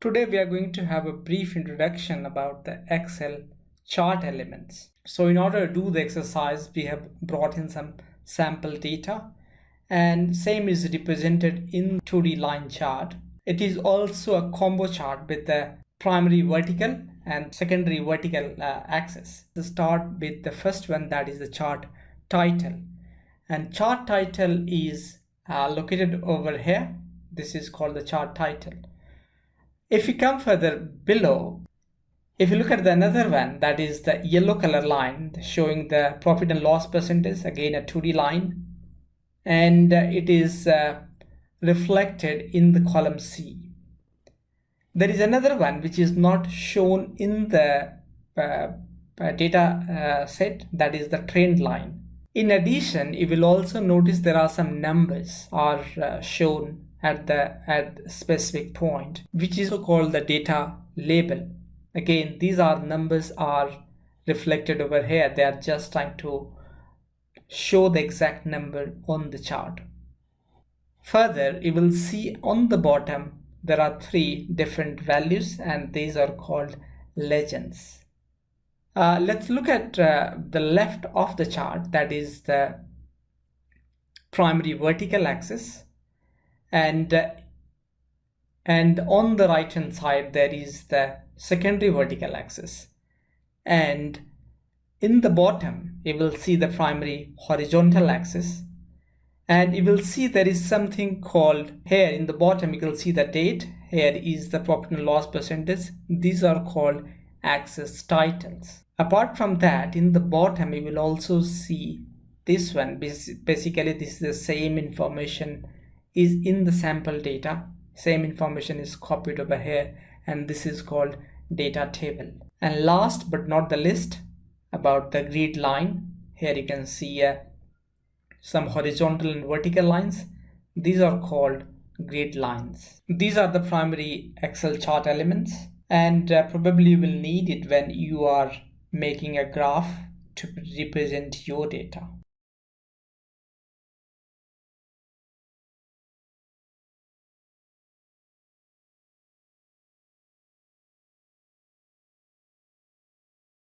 Today we are going to have a brief introduction about the Excel chart elements. So in order to do the exercise, we have brought in some sample data, and same is represented in 2D line chart. It is also a combo chart with the primary vertical and secondary vertical axis. Let's start with the first one, that is the chart title. And chart title is located over here. This is called the chart title. If you come further below, if you look at the another one, that is the yellow color line showing the profit and loss percentage, again a 2D line, and it is reflected in the column C. There is another one which is not shown in the data set, that is the trend line. In addition, you will also notice there are some numbers are shown at specific point, which is called the data label. Again, these are numbers are reflected over here. They are just trying to show the exact number on the chart. Further, you will see on the bottom there are 3 different values, and these are called legends. Let's look at the left of the chart, that is the primary vertical axis, and on the right hand side there is the secondary vertical axis, and in the bottom you will see the primary horizontal axis, and you will see there is something called, here in the bottom you will see the date, here is the profit and loss percentage. These are called axis titles. Apart from that, in the bottom you will also see this one. Basically this is the same information is in the sample data, same information is copied over here, and this is called data table. And last but not the least, about the grid line, here you can see some horizontal and vertical lines. These are called grid lines. These are the primary Excel chart elements, and probably you will need it when you are making a graph to represent your data.